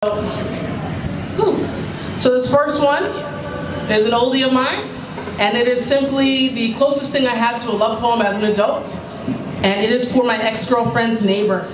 So this first one is an oldie of mine, and it is simply the closest thing I have to a love poem as an adult, and it is for my ex-girlfriend's neighbor.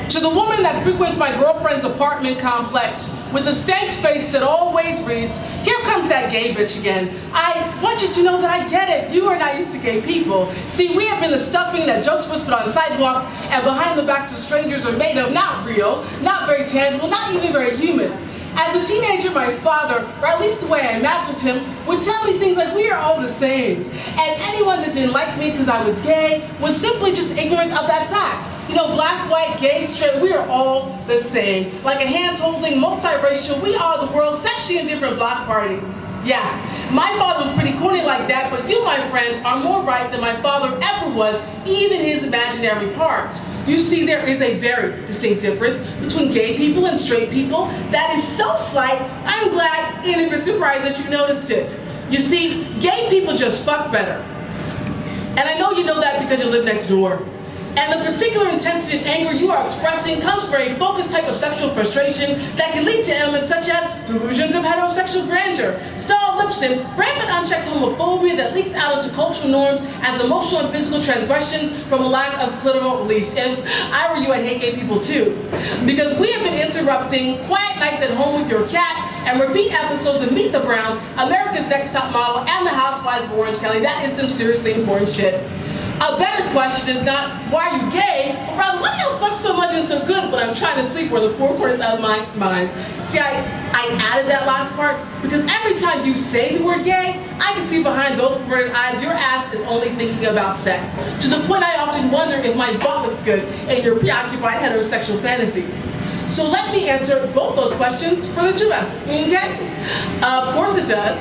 To the woman that frequents my girlfriend's apartment complex with a stank face that always reads, "Here comes that gay bitch again. I want you to know that I get it. You are not used to gay people. See, we have been the stuffing that jokes whispered on sidewalks and behind the backs of strangers are made of, not real, not very tangible, not even very human." As a teenager, my father, or at least the way I imagined him, would tell me things like, "We are all the same." And anyone that didn't like me because I was gay was simply just ignorant of that fact. You know, black, white, gay, straight, we are all the same. Like a hands-holding, multiracial, we are the world's sexually indifferent block party. Yeah, my father was pretty corny like that, but you, my friend, are more right than my father ever was, even his imaginary parts. You see, there is a very distinct difference between gay people and straight people that is so slight, I'm glad and even surprised that you noticed it. You see, gay people just fuck better. And I know you know that because you live next door. And the particular intensity of anger you are expressing comes from a focused type of sexual frustration that can lead to elements such as delusions of heterosexual grandeur, stalled lips, and rampant unchecked homophobia that leaks out into cultural norms as emotional and physical transgressions from a lack of clitoral release. If I were you, I'd hate gay people too. Because we have been interrupting quiet nights at home with your cat and repeat episodes of Meet the Browns, America's Next Top Model, and the Housewives of Orange County. That is some seriously important shit. A better question is not, why are you gay? But rather, why do y'all fuck so much into good when I'm trying to sleep where the four corners of my mind? See, I added that last part because every time you say the word gay, I can see behind those perverted eyes your ass is only thinking about sex. To the point I often wonder if my butt looks good in your preoccupied heterosexual fantasies. So let me answer both those questions for the two of us, okay? Of course it does.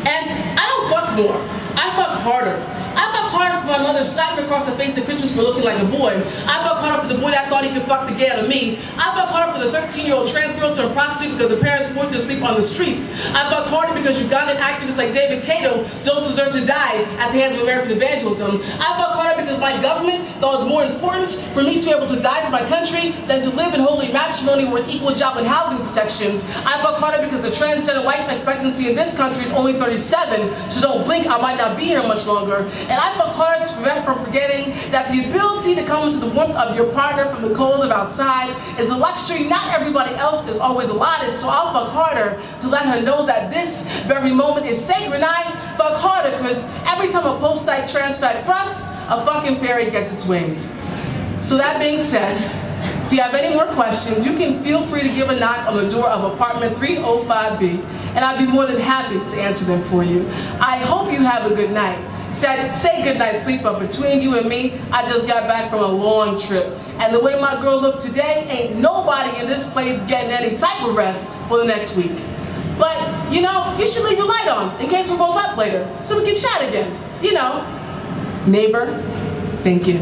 And I don't fuck more, I fuck harder. I fuck harder for my mother slapped me across the face at Christmas for looking like a boy. I fuck harder for the boy that thought he could fuck the gay out of me. I fuck harder for the 13-year-old trans girl turned prostitute because her parents forced her to sleep on the streets. I fuck harder because Ugandan activists like David Kato don't deserve to die at the hands of American evangelism. I fuck harder because my government thought it was more important for me to be able to die for my country than to live in holy matrimony with equal job and housing protections. I fuck harder because the transgender life expectancy in this country is only 37, so don't blink, I might not be here much longer. And I fuck harder to prevent from forgetting that the ability to come into the warmth of your partner from the cold of outside is a luxury not everybody else is always allotted, so I'll fuck harder to let her know that this very moment is sacred. And I fuck harder because every time a post-night trans fat thrusts, a fucking fairy gets its wings. So that being said, if you have any more questions, you can feel free to give a knock on the door of apartment 305B, and I'd be more than happy to answer them for you. I hope you have a good night. Say good night, sleep up. Between you and me, I just got back from a long trip. And the way my girl looked today, ain't nobody in this place getting any type of rest for the next week. But, you know, you should leave your light on in case we're both up later, so we can chat again. You know, neighbor, thank you.